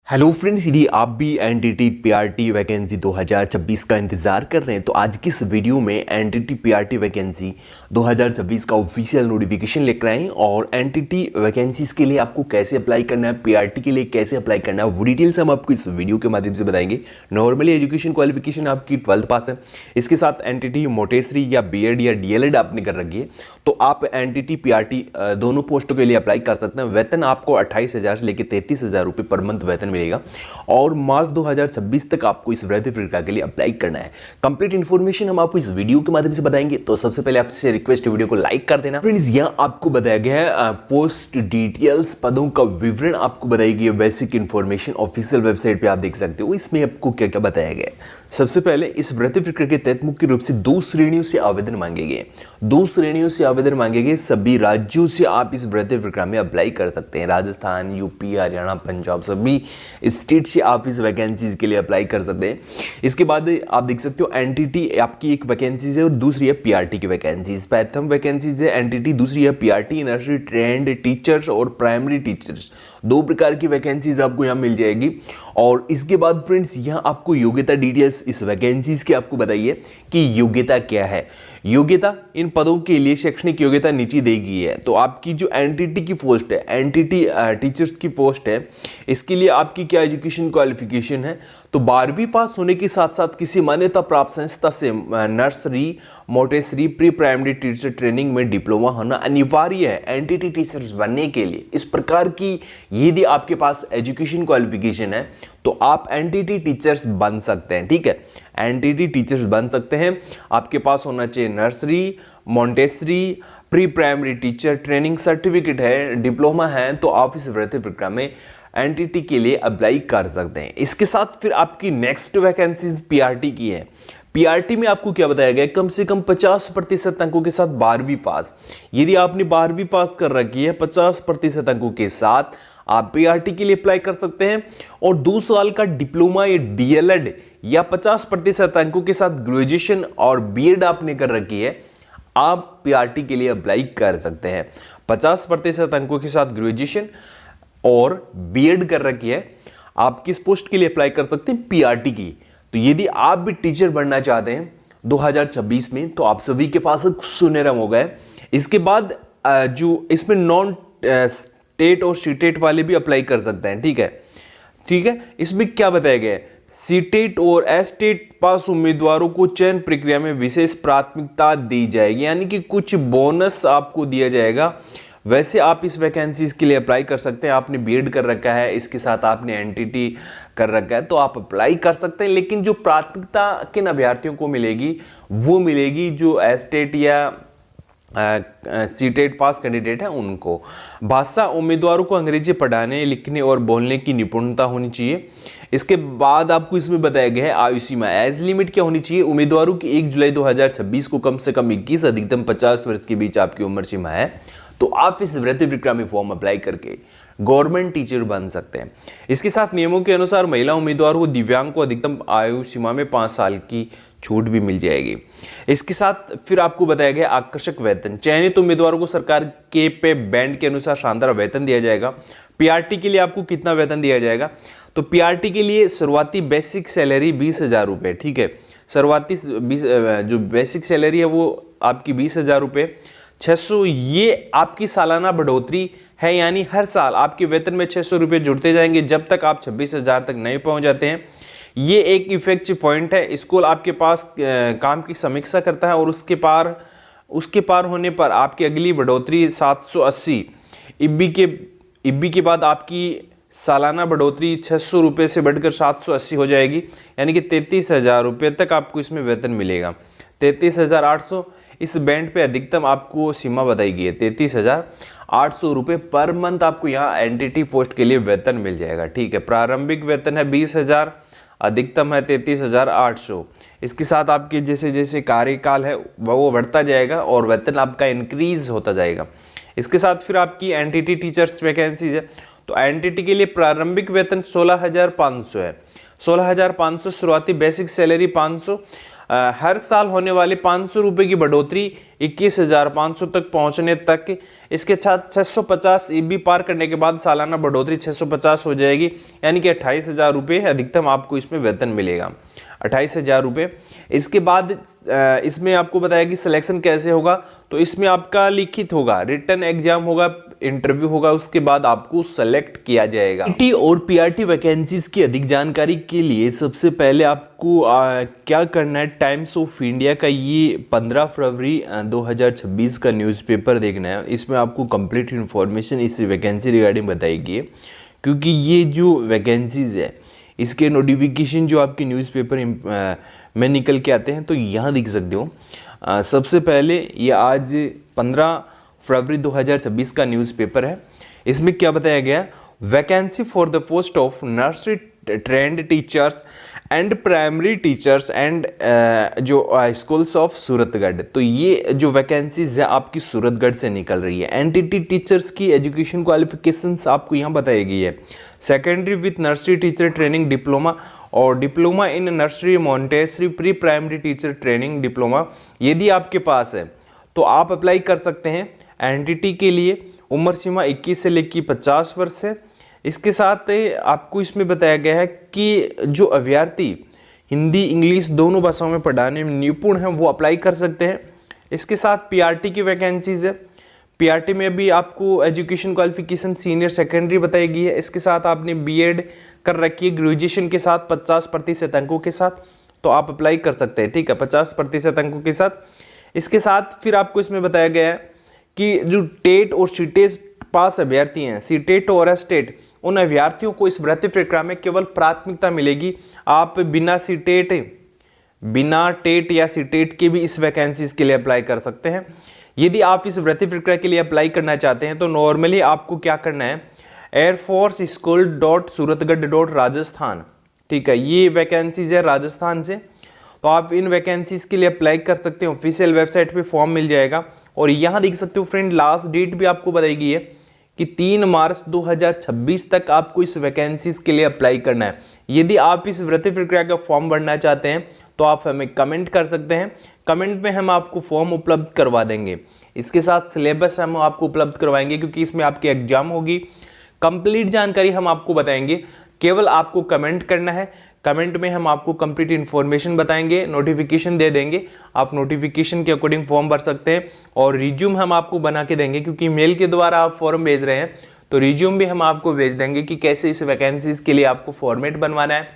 Hello friends, यदि आप भी एनटीटी पीआरटी वैकेंसी 2026 का इंतज़ार कर रहे हैं तो आज की इस वीडियो में एनटीटी पीआरटी वैकेंसी 2026 का ऑफिशियल नोटिफिकेशन लेकर आए और एनटीटी वैकेंसीज के लिए आपको कैसे अप्लाई करना है, पीआरटी के लिए कैसे अप्लाई करना है, वो डिटेल्स हम आपको इस वीडियो के माध्यम से बताएंगे। नॉर्मली एजुकेशन क्वालिफिकेशन आपकी 12th पास है, इसके साथ एनटीटी मोटेसरी या बीएड या डीएलएड आपने कर रखी है तो आप एनटीटी पीआरटी दोनों पोस्टों के लिए अप्लाई कर सकते हैं। वेतन आपको 28,000 से लेकर 33,000 रुपये पर मंथ वेतन मिलेगा और मार्च 2026 तक आपको इस वृद्धि प्रक्रिया के लिए अप्लाई करना है। कंप्लीट इंफॉर्मेशन हम आपको इस वीडियो के माध्यम से बताएंगे। तो सबसे पहले आपसे रिक्वेस्ट है वीडियो को लाइक कर देना। फ्रेंड्स, यहां आपको बताया गया है पोस्ट डिटेल्स, पदों का विवरण आपको बताई गई है। बेसिक इंफॉर्मेशन ऑफिशियल वेबसाइट पे आप देख सकते हो। इसमें आपको क्या क्या बताया गया है। सबसे पहले इस भर्ती प्रक्रिया के तहत मुख्य रूप से 2 श्रेणियों से आवेदन मांगे गए। 2 श्रेणियों से आवेदन मांगे गए। सभी राज्यों से आप इस भर्ती प्रक्रिया में अप्लाई कर सकते हैं। राजस्थान, यूपी, हरियाणा, पंजाब, सभी स्टेट से आप इस वैकेंसीज के लिए अप्लाई कर सकते हैं। इसके बाद आप देख सकते हो एनटीटी आपकी एक वैकेंसीज है और दूसरी है पीआरटी की वैकेंसीज। प्रथम वैकेंसीज है एनटीटी, दूसरी है पीआरटी, नर्सरी ट्रेंड टीचर्स और प्राइमरी टीचर्स। 2 प्रकार की वैकेंसीज आपको यहाँ मिल जाएगी। और इसके बाद फ्रेंड्स यहाँ आपको योग्यता डिटेल्स इस वैकेंसीज के आपको बताइए कि योग्यता क्या है। योग्यता इन पदों के लिए शैक्षणिक योग्यता नीचे दी गई है। तो आपकी जो एनटीटी की पोस्ट है, एनटीटी टीचर्स की पोस्ट है, इसके लिए आपकी क्या एजुकेशन क्वालिफिकेशन है। तो 12वीं पास होने के साथ साथ किसी मान्यता प्राप्त संस्था से nursery, montessori, pre primary teacher training में डिप्लोमा होना अनिवार्य है एनटीटी टीचर्स बनने के लिए। इस प्रकार की यदि आपके पास एजुकेशन क्वालिफिकेशन है तो आप एनटीटी टीचर्स बन सकते हैं। ठीक है, एनटीटी टीचर्स बन सकते हैं। आपके पास होना चाहिए nursery, Montessori, pre primary teacher training certificate है, डिप्लोमा है, तो आप इस भर्ती प्रक्रिया में एनटीटी के लिए अप्लाई कर सकते हैं। इसके साथ फिर आपकी नेक्स्ट वैकेंसीज पीआरटी की है। पीआरटी में आपको क्या बताया गया है, कम से कम 50% अंकों के साथ 12वीं पास। यदि आपने 12वीं पास कर रखी है 50% अंकों के साथ आप पीआरटी के लिए अप्लाई कर सकते हैं। और 2 साल का डिप्लोमा या डीएलएड या 50% अंकों के साथ ग्रेजुएशन और बीएड आपने कर रखी है, आप पीआरटी के लिए अप्लाई कर सकते हैं। 50% अंकों के साथ ग्रेजुएशन और बीएड कर रखी है, आप किस पोस्ट के लिए अप्लाई कर सकते हैं, पीआरटी की। तो यदि आप भी टीचर बनना चाहते हैं 2026 में तो आप सभी के पास एक सुनहरा मौका है। इसके बाद जो इसमें नॉन स्टेट और सीटेट वाले भी अप्लाई कर सकते हैं। ठीक है, इसमें क्या बताया गया है, सीटेट और एस्टेट पास उम्मीदवारों को चयन प्रक्रिया में विशेष प्राथमिकता दी जाएगी, यानी कि कुछ बोनस आपको दिया जाएगा। वैसे आप इस वैकेंसीज के लिए अप्लाई कर सकते हैं। आपने बीएड कर रखा है, इसके साथ आपने एनटीटी कर रखा है तो आप अप्लाई कर सकते हैं। लेकिन जो प्राथमिकता किन अभ्यर्थियों को मिलेगी, वो मिलेगी जो एस्टेट या सीटेट पास कैंडिडेट है उनको। भाषा, उम्मीदवारों को अंग्रेजी पढ़ाने, लिखने और बोलने की निपुणता होनी चाहिए। इसके बाद आपको इसमें बताया गया है आयु सीमा, एज लिमिट क्या होनी चाहिए। उम्मीदवारों की 1 जुलाई 2026 को कम से कम 21, अधिकतम 50 वर्ष के बीच आपकी उम्र सीमा है। तो आप इस वृत्ति प्रक्रिया में फॉर्म अप्लाई करके गवर्नमेंट टीचर बन सकते हैं। इसके साथ नियमों के अनुसार महिला उम्मीदवारों को, दिव्यांग को अधिकतम आयु सीमा में 5 साल की छूट भी मिल जाएगी। इसके साथ फिर आपको बताया गया आकर्षक वेतन, चयनित उम्मीदवारों को सरकार के पे बैंड के अनुसार शानदार वेतन दिया जाएगा। पीआरटी के लिए आपको कितना वेतन दिया जाएगा, तो पीआरटी के लिए शुरुआती बेसिक सैलरी 20,000 रुपये। ठीक है, शुरुआती जो बेसिक सैलरी है वो आपकी 20,000 रुपये। 600 ये आपकी सालाना बढ़ोतरी है, यानी हर साल आपके वेतन में 600 रुपये जुड़ते जाएंगे जब तक आप 26,000 तक नहीं पहुंच जाते हैं। ये एक इफेक्टिव पॉइंट है। स्कूल आपके पास काम की समीक्षा करता है और उसके पार होने पर आपकी अगली बढ़ोतरी 780 इब्बी के बाद आपकी सालाना बढ़ोतरी 600 रुपये से बढ़कर 780 हो जाएगी, यानी कि 33,000 रुपये तक आपको इसमें वेतन मिलेगा। 33,800 इस बैंड पे अधिकतम आपको सीमा बताई गई है। 33,800 रुपये पर मंथ आपको यहाँ एनटीटी पोस्ट के लिए वेतन मिल जाएगा। ठीक है, प्रारंभिक वेतन है 20,000, अधिकतम है 33,800। इसके साथ आपके जैसे जैसे कार्यकाल है वो बढ़ता जाएगा और वेतन आपका इंक्रीज होता जाएगा। इसके साथ फिर आपकी एनटीटी टीचर्स वैकेंसीज है। तो एनटीटी के लिए प्रारंभिक वेतन 16,500 है। 16,500 शुरुआती बेसिक सैलरी 500, हर साल होने वाले 500 रुपये की बढ़ोतरी 21,500 तक पहुंचने तक इसके साथ 650 EB पार करने के बाद सालाना बढ़ोतरी 650 हो जाएगी, यानी कि 28,000 रुपये अधिकतम आपको इसमें वेतन मिलेगा, 28,000 रुपये। इसके बाद इसमें आपको बताया कि सिलेक्शन कैसे होगा, तो इसमें आपका लिखित होगा, रिटन एग्जाम होगा, इंटरव्यू होगा, उसके बाद आपको सेलेक्ट किया जाएगा। PRT और PRT वैकेंसीज की अधिक जानकारी के लिए सबसे पहले आपको क्या करना है, टाइम्स ऑफ इंडिया का ये 15 फरवरी 2026 का न्यूज़पेपर देखना है। इसमें आपको कंप्लीट इन्फॉर्मेशन इस वैकेंसी रिगार्डिंग बताएगी है, क्योंकि ये जो वैकेंसीज है इसके नोटिफिकेशन जो आपके न्यूज़पेपर में निकल के आते हैं, तो यहाँ देख सकते हो। सबसे पहले ये आज 15 फरवरी 2026 का न्यूज़पेपर है। इसमें क्या बताया गया, vacancy for the post of nursery trend teachers and primary teachers and जो स्कूल्स ऑफ सूरतगढ़। तो ये जो वैकेंसीज है आपकी सूरतगढ़ से निकल रही है। एनटीटी टीचर्स की एजुकेशन क्वालिफिकेशंस आपको यहाँ बताई गई है, secondary with nursery teacher training diploma और diploma in nursery montessori pre primary teacher training diploma. यदि आपके पास है तो आप अप्लाई कर सकते हैं एनटीटी के लिए। उम्र सीमा 21 से लेकर 50 वर्ष है। इसके साथ आपको इसमें बताया गया है कि जो अभ्यर्थी हिंदी इंग्लिश दोनों भाषाओं में पढ़ाने में निपुण हैं वो अप्लाई कर सकते हैं। इसके साथ पीआरटी की वैकेंसीज है। पीआरटी में भी आपको एजुकेशन क्वालिफिकेशन सीनियर सेकेंडरी बताई गई है। इसके साथ आपने बीएड कर रखी है ग्रेजुएशन के साथ 50% अंकों के साथ, तो आप अप्लाई कर सकते हैं। ठीक है, 50% अंकों के साथ। इसके साथ फिर आपको इसमें बताया गया है कि जो टेट और सीटेट पास अभ्यर्थी हैं, सीटेट और एस्टेट, उन अभ्यर्थियों को इस भर्ती प्रक्रिया में केवल प्राथमिकता मिलेगी। आप बिना टेट या सीटेट के भी इस वैकेंसीज के लिए अप्लाई कर सकते हैं। यदि आप इस भर्ती प्रक्रिया के लिए अप्लाई करना चाहते हैं तो नॉर्मली आपको क्या करना है, airforceschool.suratgarh.rajasthan, ठीक है, ये वैकेंसीज है राजस्थान से। तो आप इन वैकेंसीज के लिए अप्लाई कर सकते हैं। ऑफिशियल वेबसाइट पे फॉर्म मिल जाएगा। और यहाँ देख सकते हो फ्रेंड, लास्ट डेट भी आपको बताई गई है कि 3 मार्च 2026 तक आपको इस वैकेंसीज के लिए अप्लाई करना है। यदि आप इस भर्ती प्रक्रिया का फॉर्म भरना चाहते हैं तो आप हमें कमेंट कर सकते हैं। कमेंट में हम आपको फॉर्म उपलब्ध करवा देंगे। इसके साथ सिलेबस हम आपको उपलब्ध करवाएंगे, क्योंकि इसमें आपकी एग्जाम होगी। कंप्लीट जानकारी हम आपको बताएंगे, केवल आपको कमेंट करना है। कमेंट में हम आपको कंप्लीट इन्फॉर्मेशन बताएंगे, नोटिफिकेशन दे देंगे। आप नोटिफिकेशन के अकॉर्डिंग फॉर्म भर सकते हैं। और रिज्यूम हम आपको बना के देंगे, क्योंकि मेल के द्वारा आप फॉर्म भेज रहे हैं, तो रिज्यूम भी हम आपको भेज देंगे कि कैसे इस वैकेंसीज के लिए आपको फॉर्मेट बनवाना है,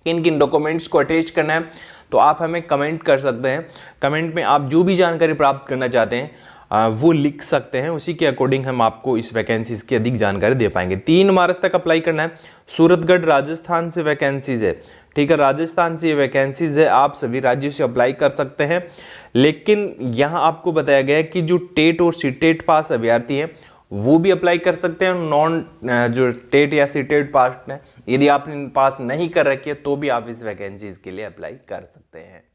किन किन डॉक्यूमेंट्स को अटैच करना है। तो आप हमें कमेंट कर सकते हैं। कमेंट में आप जो भी जानकारी प्राप्त करना चाहते हैं वो लिख सकते हैं। उसी के अकॉर्डिंग हम आपको इस वैकेंसीज की अधिक जानकारी दे पाएंगे। 3 मार्च तक अप्लाई करना है। सूरतगढ़ राजस्थान से वैकेंसीज है, ठीक है, राजस्थान से ये वैकेंसीज है। आप सभी राज्यों से अप्लाई कर सकते हैं। लेकिन यहाँ आपको बताया गया है कि जो टेट और सीटेट पास अभ्यर्थी हैं वो भी अप्लाई कर सकते हैं। जो टेट या सीटेट पास है, यदि आपने पास नहीं कर रखी है तो भी आप इस वैकेंसीज के लिए अप्लाई कर सकते हैं।